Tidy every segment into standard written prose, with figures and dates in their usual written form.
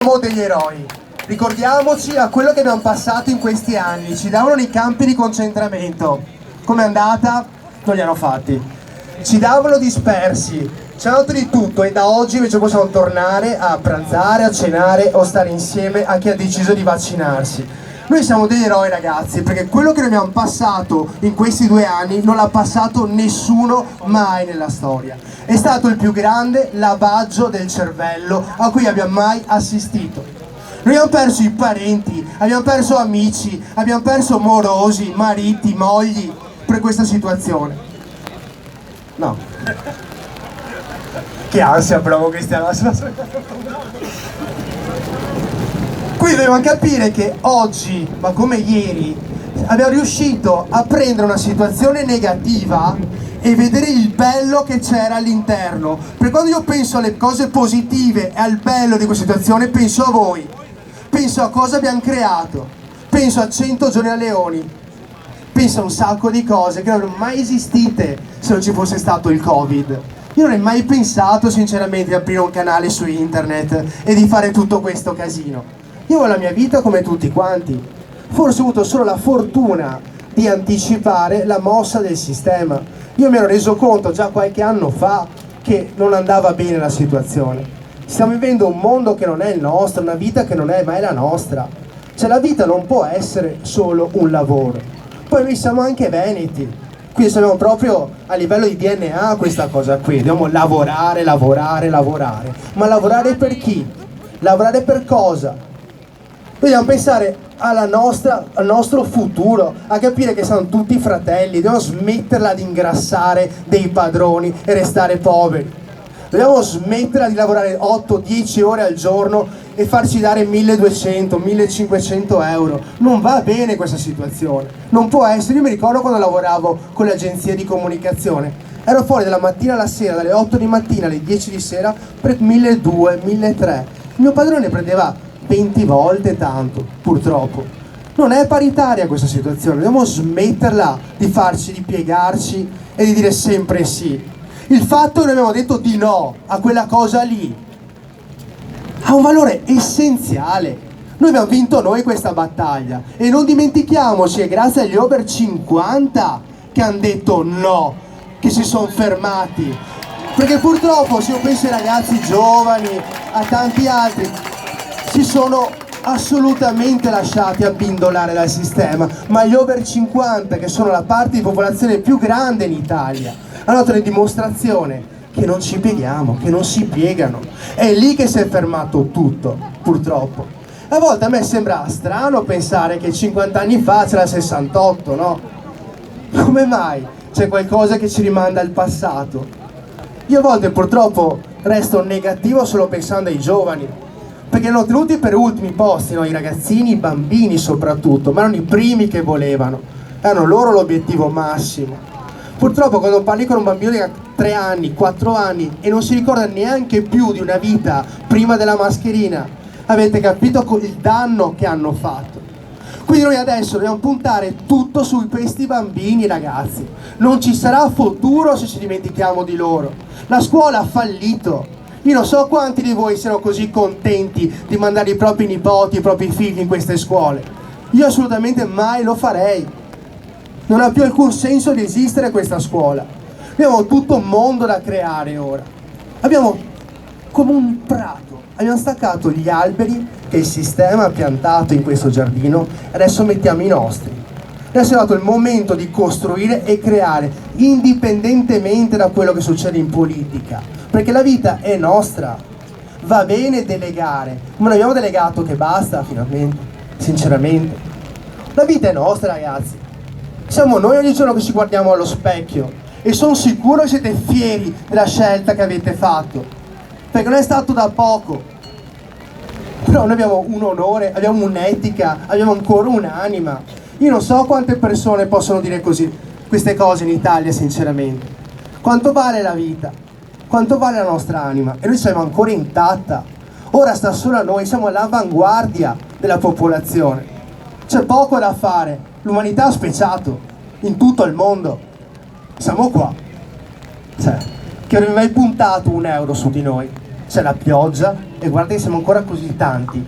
Siamo degli eroi, ricordiamoci a quello che abbiamo passato in questi anni. Ci davano nei campi di concentramento, com'è andata? Non li hanno fatti. Ci davano dispersi, ci hanno dato di tutto e da oggi invece possiamo tornare a pranzare, a cenare o stare insieme a chi ha deciso di vaccinarsi. Noi siamo degli eroi, ragazzi, perché quello che abbiamo passato in questi 2 anni non l'ha passato nessuno mai nella storia. È stato il più grande lavaggio del cervello a cui abbiamo mai assistito. Noi abbiamo perso i parenti, abbiamo perso amici, abbiamo perso morosi, mariti, mogli per questa situazione. No. Che ansia provo che stiamo. Quindi dobbiamo capire che oggi, ma come ieri, abbiamo riuscito a prendere una situazione negativa e vedere il bello che c'era all'interno. Perché quando io penso alle cose positive e al bello di questa situazione, penso a voi, penso a cosa abbiamo creato, penso a 100 giorni a Leoni, penso a un sacco di cose che non erano mai esistite se non ci fosse stato il Covid. Io non ho mai pensato sinceramente di aprire un canale su internet e di fare tutto questo casino. Io ho la mia vita come tutti quanti, forse ho avuto solo la fortuna di anticipare la mossa del sistema. Io mi ero reso conto già qualche anno fa che non andava bene la situazione. Stiamo vivendo un mondo che non è il nostro, una vita che non è mai la nostra. Cioè la vita non può essere solo un lavoro. Poi noi siamo anche veneti, quindi siamo proprio a livello di DNA questa cosa qui. Dobbiamo lavorare, lavorare, lavorare. Ma lavorare per chi? Lavorare per cosa? Dobbiamo pensare al nostro futuro, a capire che siamo tutti fratelli, dobbiamo smetterla di ingrassare dei padroni e restare poveri. Dobbiamo smetterla di lavorare 8-10 ore al giorno e farci dare 1200-1500 euro. Non va bene questa situazione, non può essere. Io mi ricordo quando lavoravo con le agenzie di comunicazione, ero fuori dalla mattina alla sera, dalle 8 di mattina alle 10 di sera per 1200-1300. Mio padrone prendeva 20 volte tanto, purtroppo. Non è paritaria questa situazione, dobbiamo smetterla di farci, di piegarci e di dire sempre sì. Il fatto che noi abbiamo detto di no a quella cosa lì ha un valore essenziale. Noi abbiamo vinto noi questa battaglia e non dimentichiamoci, è grazie agli over 50 che hanno detto no, che si sono fermati. Perché purtroppo se io penso ai ragazzi giovani, a tanti altri, si sono assolutamente lasciati abbindolare dal sistema, ma gli over 50, che sono la parte di popolazione più grande in Italia, hanno dato una dimostrazione che non ci pieghiamo, che non si piegano. È lì che si è fermato tutto, purtroppo. A volte a me sembra strano pensare che 50 anni fa c'era 68, no? Come mai? C'è qualcosa che ci rimanda al passato? Io a volte purtroppo resto negativo solo pensando ai giovani, perché erano tenuti per ultimi posti, no? I ragazzini, i bambini soprattutto, ma erano i primi che volevano, erano loro l'obiettivo massimo. Purtroppo quando parli con un bambino di 3 anni, 4 anni e non si ricorda neanche più di una vita prima della mascherina, avete capito il danno che hanno fatto. Quindi noi adesso dobbiamo puntare tutto su questi bambini, ragazzi. Non ci sarà futuro se ci dimentichiamo di loro. La scuola ha fallito. Io non so quanti di voi siano così contenti di mandare i propri nipoti, i propri figli in queste scuole. Io assolutamente mai lo farei. Non ha più alcun senso di esistere questa scuola. Abbiamo tutto un mondo da creare ora. Abbiamo come un prato. Abbiamo staccato gli alberi che il sistema ha piantato in questo giardino e adesso mettiamo i nostri. Adesso è arrivato il momento di costruire e creare, indipendentemente da quello che succede in politica, perché la vita è nostra. Va bene delegare, ma non abbiamo delegato che basta finalmente, sinceramente. La vita è nostra, ragazzi. Siamo noi ogni giorno che ci guardiamo allo specchio e sono sicuro che siete fieri della scelta che avete fatto, perché non è stato da poco. Però noi abbiamo un onore, abbiamo un'etica, abbiamo ancora un'anima. Io non so quante persone possono dire così, queste cose in Italia, sinceramente. Quanto vale la vita? Quanto vale la nostra anima? E noi siamo ancora intatta. Ora sta solo a noi, siamo all'avanguardia della popolazione. C'è poco da fare. L'umanità ha specciato in tutto il mondo. Siamo qua. Cioè, che avrebbe mai puntato 1 euro su di noi? c'è la pioggia e guardate che siamo ancora così tanti.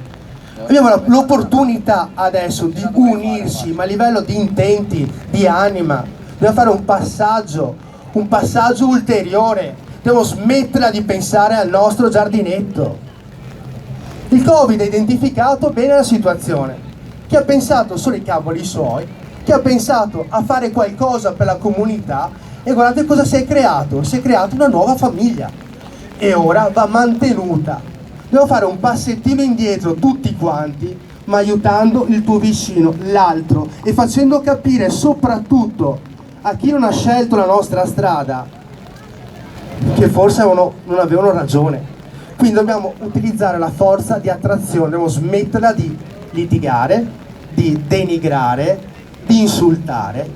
Abbiamo l'opportunità adesso di unirsi, ma a livello di intenti, di anima. Dobbiamo fare un passaggio ulteriore. Dobbiamo smetterla di pensare al nostro giardinetto. Il Covid ha identificato bene la situazione. Chi ha pensato solo ai cavoli suoi, chi ha pensato a fare qualcosa per la comunità, e guardate cosa si è creato. Si è creata una nuova famiglia e ora va mantenuta. Dobbiamo fare un passettino indietro tutti quanti, ma aiutando il tuo vicino, l'altro, e facendo capire soprattutto a chi non ha scelto la nostra strada che forse non avevano ragione. Quindi dobbiamo utilizzare la forza di attrazione, dobbiamo smetterla di litigare, di denigrare, di insultare,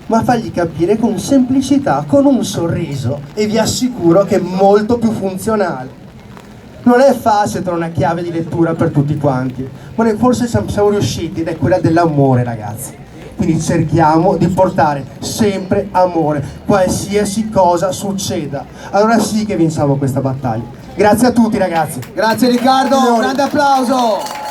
ma fargli capire con semplicità, con un sorriso, e vi assicuro che è molto più funzionale. Non è facile trovare una chiave di lettura per tutti quanti, ma noi forse siamo riusciti, ed è quella dell'amore, ragazzi. Quindi cerchiamo di portare sempre amore, qualsiasi cosa succeda. Allora sì che vinciamo questa battaglia. Grazie a tutti, ragazzi. Grazie Riccardo, un grande applauso.